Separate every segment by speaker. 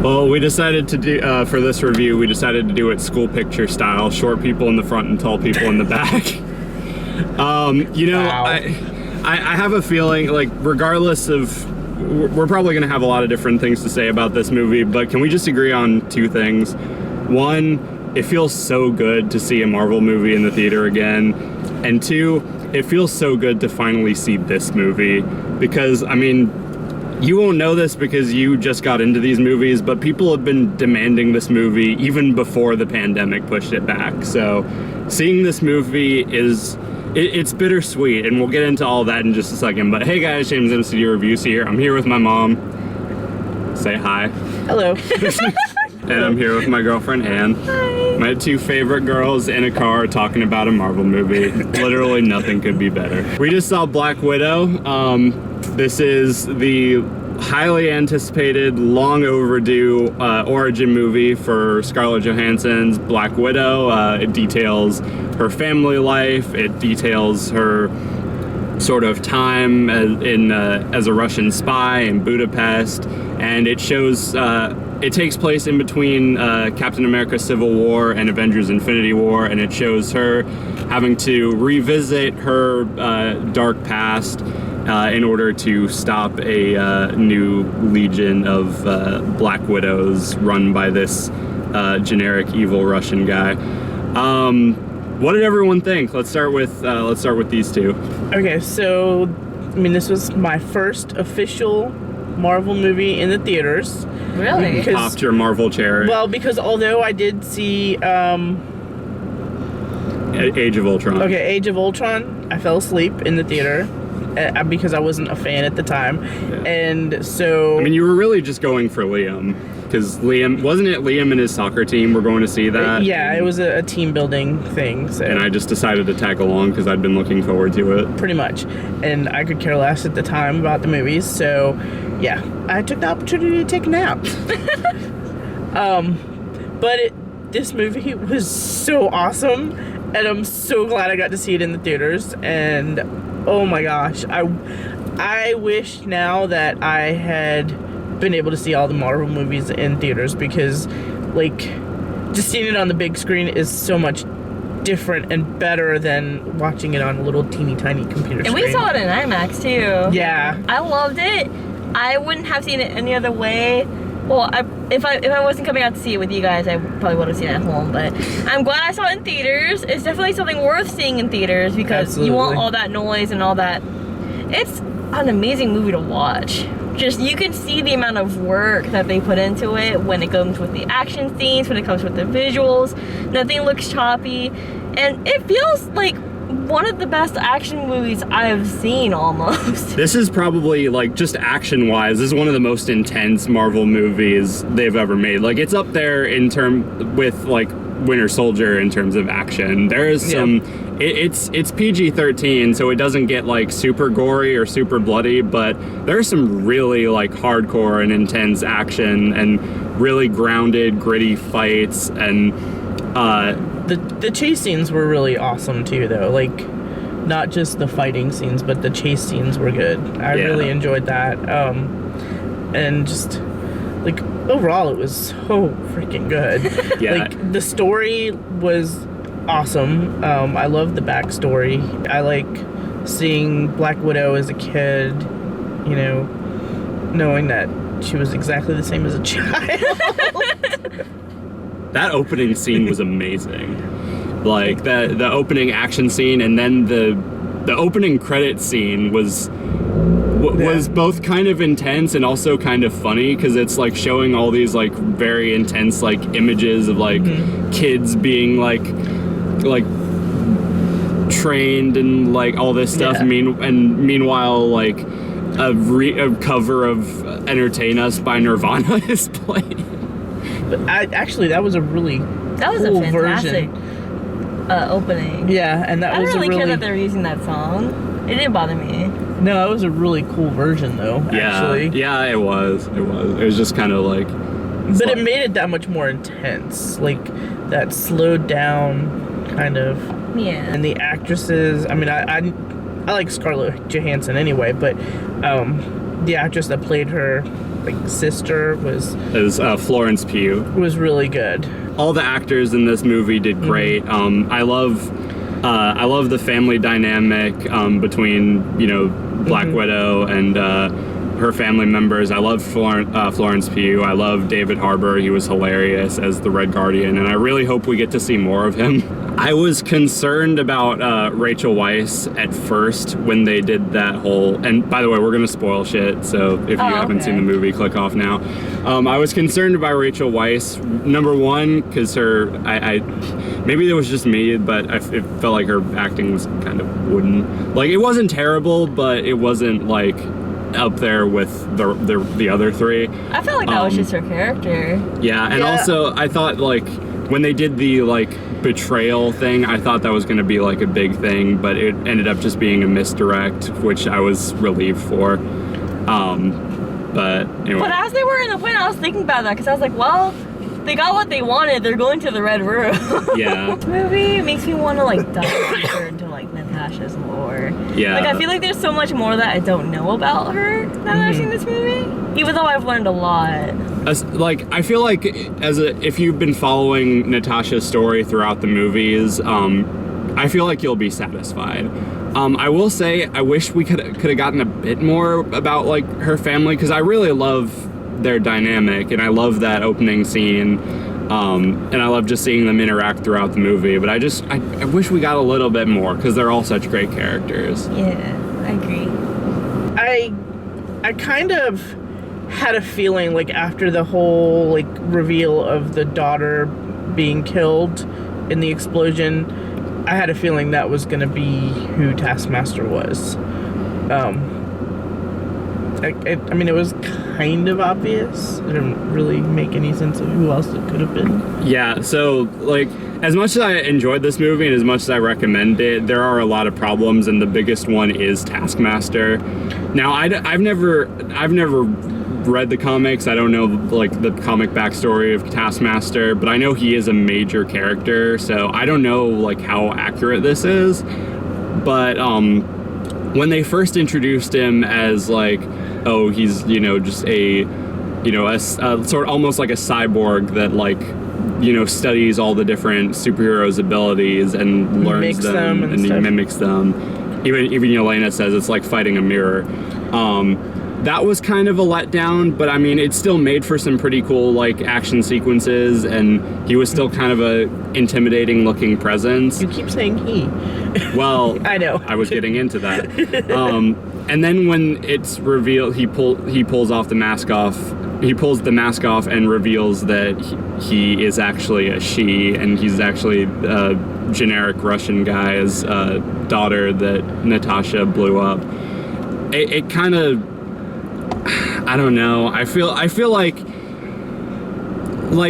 Speaker 1: Well, we decided to do, for this review, we decided to do it school picture style. Short people in the front and tall people in the back. You know,
Speaker 2: Wow.
Speaker 1: I have a feeling, like, regardless of, we're probably going to have a lot of different things to say about this movie, but can we just agree on two things? One, it feels so good to see a Marvel movie in the theater again. And two, it feels so good to finally see this movie. Because, I mean, you won't know this because you just got into these movies, but people have been demanding this movie even before the pandemic pushed it back. So seeing this movie is, it's bittersweet, and we'll get into all that in just a second. But hey guys, JamesMCD Reviews here. I'm here with my mom. Say hi.
Speaker 2: Hello.
Speaker 1: And I'm here with my girlfriend, Anne. Hi. My two favorite girls in a car talking about a Marvel movie. Literally nothing could be better. We just saw Black Widow. This is the highly anticipated, long overdue origin movie for Scarlett Johansson's Black Widow. It details her family life. It details her sort of time as a Russian spy in Budapest, and it shows it takes place in between Captain America Civil War and Avengers Infinity War, and it shows her having to revisit her dark past in order to stop a new legion of Black Widows run by this generic evil Russian guy. What did everyone think? Let's start with these two. Okay, so I mean, this was my first official Marvel movie in the theaters.
Speaker 3: Really?
Speaker 1: You popped your Marvel cherry.
Speaker 2: Well, because although I did see
Speaker 1: Age of Ultron.
Speaker 2: Okay, Age of Ultron, I fell asleep in the theater because I wasn't a fan at the time. Yeah. And so...
Speaker 1: I mean, you were really just going for Liam. Because wasn't it Liam and his soccer team were going to see that?
Speaker 2: Yeah, it was a team building thing. So.
Speaker 1: And I just decided to tag along because I'd been looking forward to it.
Speaker 2: Pretty much. And I could care less at the time about the movies, so yeah, I took the opportunity to take a nap. But this movie was so awesome, and I'm so glad I got to see it in the theaters. And oh my gosh, I wish now that I had been able to see all the Marvel movies in theaters, because like just seeing it on the big screen is so much different and better than watching it on a little teeny tiny computer screen.
Speaker 3: And we saw it in IMAX too.
Speaker 2: Yeah.
Speaker 3: I loved it. I wouldn't have seen it any other way. Well, if I wasn't coming out to see it with you guys, I probably would have seen it at home, but I'm glad I saw it in theaters. It's definitely something worth seeing in theaters because
Speaker 2: Absolutely.
Speaker 3: You want all that noise and all that. It's an amazing movie to watch. Just, you can see the amount of work that they put into it when it comes with the action scenes, when it comes with the visuals. Nothing looks choppy, and it feels like one of the best action movies I've seen almost.
Speaker 1: This is probably, like, just action-wise, this is one of the most intense Marvel movies they've ever made. Like, it's up there with, like, Winter Soldier in terms of action. There is some... Yeah. It's PG-13, so it doesn't get, like, super gory or super bloody, but there's some really, like, hardcore and intense action and really grounded, gritty fights, and
Speaker 2: the chase scenes were really awesome too, though. Like, not just the fighting scenes, but the chase scenes were good. I really enjoyed that. And just like overall, it was so freaking good.
Speaker 1: Yeah.
Speaker 2: Like, the story was awesome. I love the backstory. I like seeing Black Widow as a kid, you know, knowing that she was exactly the same as a child.
Speaker 1: That opening scene was amazing. Like, the opening action scene, and then the opening credit scene was both kind of intense and also kind of funny, because it's like showing all these like very intense like images of like kids being like trained and like all this stuff. Meanwhile, like a cover of "Entertain Us" by Nirvana is playing.
Speaker 2: But actually, that was a really cool
Speaker 3: a fantastic opening.
Speaker 2: Yeah, and that was
Speaker 3: I don't really care that they're using that song. It didn't bother me.
Speaker 2: No, it was a really cool version, though. Actually,
Speaker 1: yeah, it was. It was just kind of like.
Speaker 2: But it made it that much more intense, like that slowed down kind of.
Speaker 3: Yeah.
Speaker 2: And the actresses. I mean, I like Scarlett Johansson anyway, but the actress that played her like sister was
Speaker 1: Florence Pugh.
Speaker 2: really good.
Speaker 1: All the actors in this movie did great. I love the family dynamic between, you know, Black Widow and her family members. I love Florence Pugh. I love David Harbour. He was hilarious as the Red Guardian, and I really hope we get to see more of him. I was concerned about Rachel Weisz at first when they did that whole, and by the way, we're gonna spoil shit, so if you haven't seen the movie, click off now. I was concerned about Rachel Weisz, number one, because maybe it was just me, but it felt like her acting was kind of wooden. Like, it wasn't terrible, but it wasn't like up there with the other three.
Speaker 3: I felt like that was just her character.
Speaker 1: Yeah, and also I thought, like, when they did the like betrayal thing, I thought that was going to be like a big thing, but it ended up just being a misdirect, which I was relieved for. But anyway.
Speaker 3: But as they were in the plane, I was thinking about that because I was like, well, they got what they wanted. They're going to the Red Room.
Speaker 1: Yeah.
Speaker 3: This movie makes me want to like dive deeper into like Natasha's lore.
Speaker 1: Yeah.
Speaker 3: Like, I feel like there's so much more that I don't know about her now that I've seen this movie, even though I've learned a lot.
Speaker 1: Like, I feel like if you've been following Natasha's story throughout the movies, I feel like you'll be satisfied. I will say, I wish we could have gotten a bit more about like her family, because I really love their dynamic, and I love that opening scene, and I love just seeing them interact throughout the movie. But I wish we got a little bit more, because they're all such great characters.
Speaker 3: Yeah, I agree.
Speaker 2: I kind of had a feeling like after the whole like reveal of the daughter being killed in the explosion, I had a feeling that was going to be who Taskmaster was. I mean, it was kind of obvious. It didn't really make any sense of who else it could have been.
Speaker 1: Yeah, so, like, as much as I enjoyed this movie and as much as I recommend it, there are a lot of problems, and the biggest one is Taskmaster. Now, I've never read the comics. I don't know, like, the comic backstory of Taskmaster, but I know he is a major character, so I don't know, like, how accurate this is. But, when they first introduced him as, like, oh, he's, you know, just a sort of almost like a cyborg that, like, you know, studies all the different superheroes' abilities and learns them and he mimics them. Even Yelena says it's like fighting a mirror. That was kind of a letdown, but I mean, it still made for some pretty cool, like, action sequences, and he was still kind of a intimidating looking presence.
Speaker 2: You keep saying he.
Speaker 1: Well,
Speaker 2: I know.
Speaker 1: I was getting into that. And then when it's revealed, he pulls off the mask off. He pulls the mask off and reveals that he is actually a she, and he's actually a generic Russian guy's daughter that Natasha blew up. It kind of, I don't know. I feel like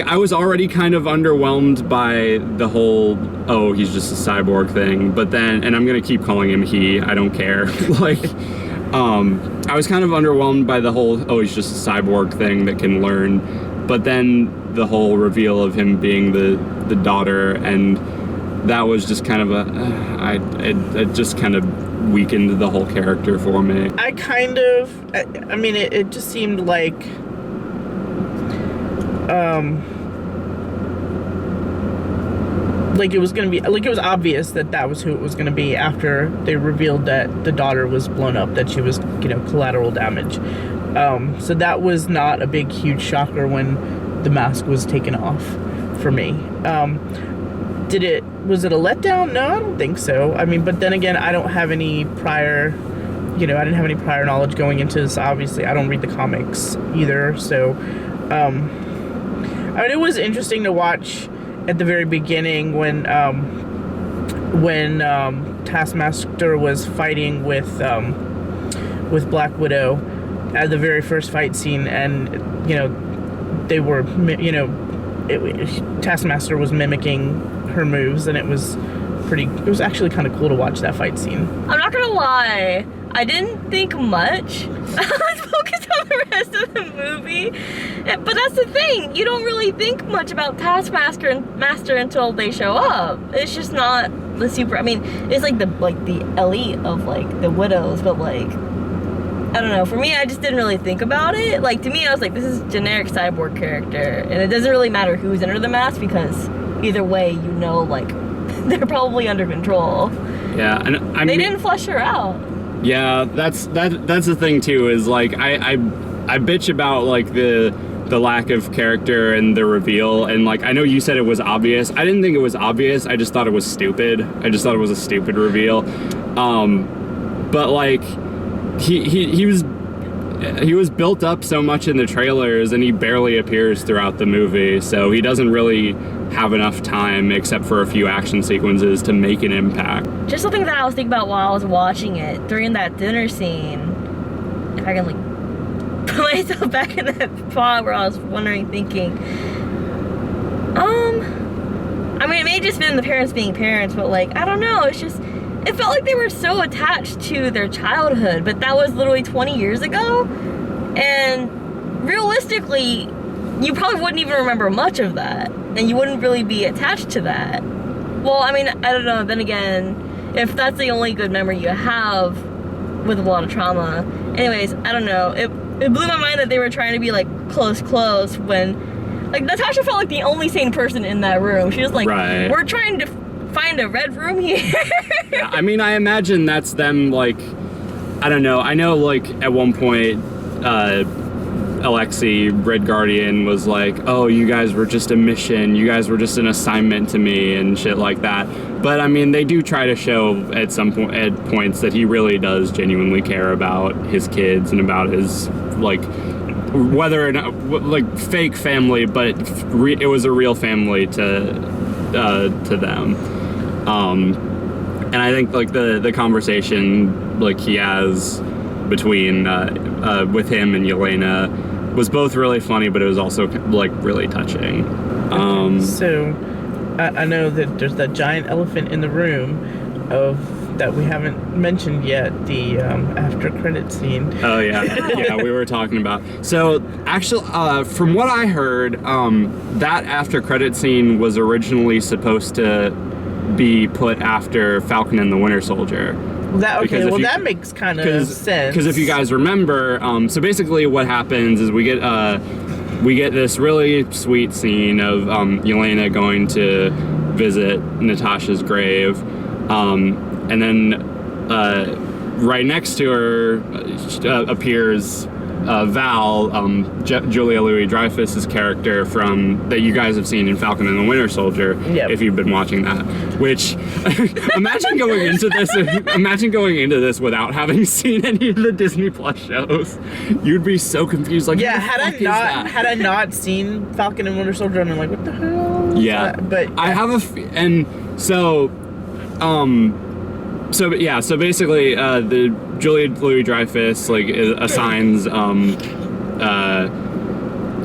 Speaker 1: I was already kind of underwhelmed by the whole, oh, he's just a cyborg thing. But then, and I'm gonna keep calling him he, I don't care. Like, I was kind of underwhelmed by the whole, oh, he's just a cyborg thing that can learn. But then the whole reveal of him being the daughter, and that was just kind of it just kind of weakened the whole character for me.
Speaker 2: I mean, it just seemed like, like it was gonna be, like, it was obvious that was who it was gonna be after they revealed that the daughter was blown up, that she was, you know, collateral damage. So that was not a big, huge shocker when the mask was taken off for me. Was it a letdown? No, I don't think so. I mean, but then again, I don't have any prior, I didn't have any prior knowledge going into this. Obviously, I don't read the comics either. So, I mean, it was interesting to watch at the very beginning when Taskmaster was fighting with Black Widow at the very first fight scene, and they were, Taskmaster was mimicking her moves, and it was actually kind of cool to watch that fight scene.
Speaker 3: I'm not gonna lie, I didn't think much. I was focused on the rest of the movie. But that's the thing, you don't really think much about Taskmaster until they show up. It's just not the super, I mean, it's like the elite of like the widows, but like I don't know. For me, I just didn't really think about it. Like, to me, I was like, this is a generic cyborg character. And it doesn't really matter who's under the mask because either way, you know, like, they're probably under control.
Speaker 1: Yeah, and
Speaker 3: they didn't flesh her out.
Speaker 1: Yeah, that's the thing too, is like I bitch about like the lack of character and the reveal, and like I know you said it was obvious. I didn't think it was obvious. I just thought it was stupid. I just thought it was a stupid reveal. But like he was built up so much in the trailers, and he barely appears throughout the movie, so he doesn't really have enough time except for a few action sequences to make an impact.
Speaker 3: Just something that I was thinking about while I was watching it during that dinner scene, if I can like put myself back in that spot where I was thinking, I mean, it may have just been the parents being parents, but like, I don't know, it felt like they were so attached to their childhood, but that was literally 20 years ago, and realistically, you probably wouldn't even remember much of that, and you wouldn't really be attached to that. Well, I mean, I don't know, then again, if that's the only good memory you have with a lot of trauma. Anyways, I don't know, it blew my mind that they were trying to be like close when, like, Natasha felt like the only sane person in that room. She was like, right. We're trying to find a red room here.
Speaker 1: Yeah, I mean, I imagine that's them, like, I don't know. I know, like, at one point, Alexei, Red Guardian, was like, oh, you guys were just a mission. You guys were just an assignment to me and shit like that. But, I mean, they do try to show at points that he really does genuinely care about his kids and about his, like, whether or not, like, fake family, but it was a real family to them. And I think, like, the conversation, like, he has between with him and Yelena was both really funny, but it was also, like, really touching.
Speaker 2: So I know that there's that giant elephant in the room that we haven't mentioned yet, the after credit scene.
Speaker 1: Oh yeah. Yeah, we were talking about. So actually, from what I heard, that after credit scene was originally supposed to be put after Falcon and the Winter Soldier.
Speaker 2: That makes kind of sense. Because
Speaker 1: if you guys remember, so basically what happens is we get this really sweet scene of Yelena going to visit Natasha's grave, and then right next to her appears Val, Julia Louis-Dreyfus's character that you guys have seen in Falcon and the Winter Soldier, if you've been watching that. Which, imagine going into this without having seen any of the Disney Plus shows. You'd be so confused. Like,
Speaker 2: had I not seen Falcon and Winter Soldier, I'm like, what the hell?
Speaker 1: Yeah,
Speaker 2: but
Speaker 1: I have So basically, the Julia Louis-Dreyfus assigns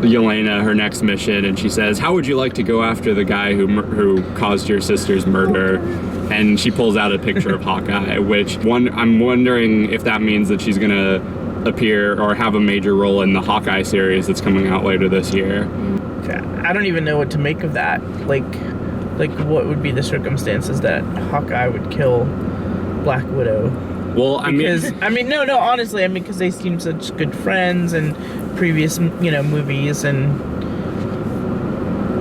Speaker 1: Yelena her next mission, and she says, "How would you like to go after the guy who caused your sister's murder?" And she pulls out a picture of Hawkeye, which I'm wondering if that means that she's gonna appear or have a major role in the Hawkeye series that's coming out later this year.
Speaker 2: I don't even know what to make of that. Like what would be the circumstances that Hawkeye would kill Black Widow?
Speaker 1: Well,
Speaker 2: honestly, because they seem such good friends and previous, movies and.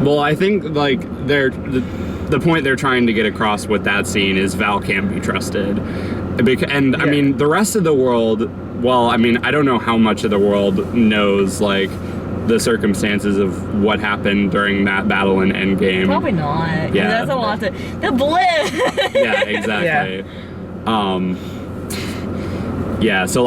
Speaker 1: Well, I think like the point they're trying to get across with that scene is Val can't be trusted, I mean the rest of the world. Well, I mean, I don't know how much of the world knows like the circumstances of what happened during that battle in Endgame.
Speaker 3: Probably not. Yeah, that's a lot to. The blip.
Speaker 1: Yeah, exactly. Yeah. So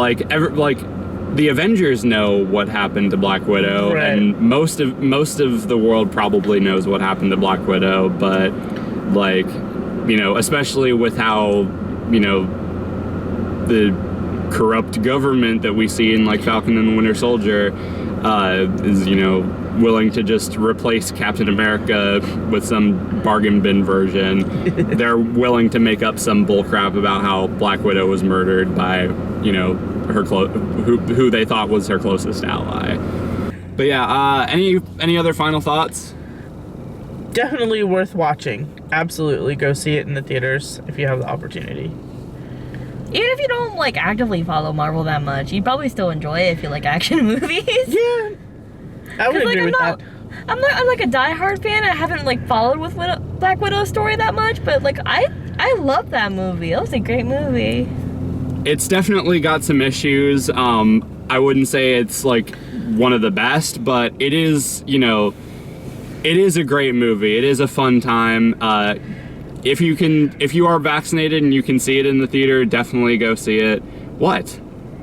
Speaker 1: the Avengers know what happened to Black Widow, right. And most of the world probably knows what happened to Black Widow, but especially with how the corrupt government that we see in Falcon and the Winter Soldier is willing to just replace Captain America with some bargain bin version. They're willing to make up some bullcrap about how Black Widow was murdered by her who they thought was her closest ally. But yeah, any other final thoughts?
Speaker 2: Definitely worth watching. Absolutely, go see it in the theaters if you have the opportunity.
Speaker 3: Even if you don't like actively follow Marvel that much, you'd probably still enjoy it if you like action movies.
Speaker 2: Yeah, I would agree with that.
Speaker 3: I'm like a diehard fan. I haven't like followed with Black Widow's story that much, but like I love that movie. That was a great movie.
Speaker 1: It's definitely got some issues. I wouldn't say it's like one of the best, but it is, you know, it is a great movie. It is a fun time. If you are vaccinated and you can see it in the theater, definitely go see it. What?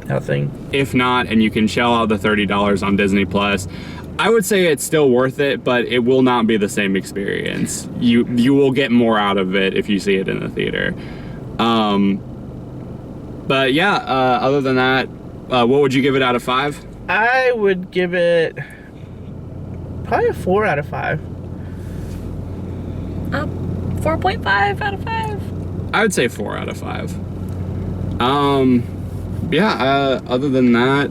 Speaker 2: Nothing.
Speaker 1: If not, and you can shell out the $30 on Disney Plus, I would say it's still worth it, but it will not be the same experience. You will get more out of it if you see it in the theater. But yeah, other than that, what would you give it out of 5?
Speaker 2: I would give it probably a 4 out of 5.
Speaker 3: 4.5 out of 5.
Speaker 1: I would say 4 out of 5. Yeah, other than that,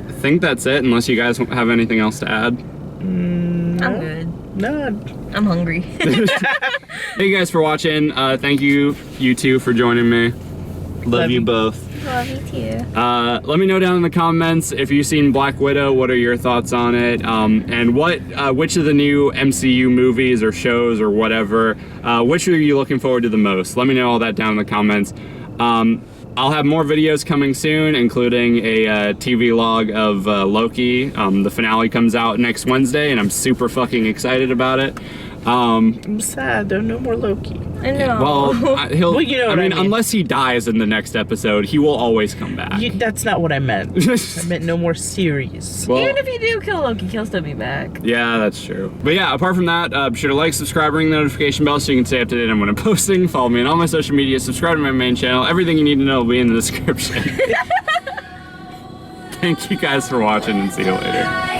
Speaker 1: I think that's it, unless you guys have anything else to add.
Speaker 3: I'm good.
Speaker 2: No.
Speaker 3: I'm hungry.
Speaker 1: Thank you guys for watching. Thank you two, for joining me. Love you both.
Speaker 3: Love you too.
Speaker 1: Let me know down in the comments if you've seen Black Widow. What are your thoughts on it? And which of the new MCU movies or shows or whatever, which are you looking forward to the most? Let me know all that down in the comments. I'll have more videos coming soon, including a TV log of Loki. The finale comes out next Wednesday, and I'm super fucking excited about it.
Speaker 2: I'm sad. There's no more Loki.
Speaker 3: I know.
Speaker 1: Well, he'll.
Speaker 2: Well, you know what I mean.
Speaker 1: Unless he dies in the next episode, he will always come back.
Speaker 2: That's not what I meant. I meant no more series.
Speaker 1: Well,
Speaker 3: even if you do kill Loki, he'll still be back.
Speaker 1: yeah, that's true. But yeah, apart from that, be sure to like, subscribe, ring the notification bell so you can stay up to date on when I'm posting. Follow me on all my social media. Subscribe to my main channel. Everything you need to know will be in the description. Thank you guys for watching, and see you later.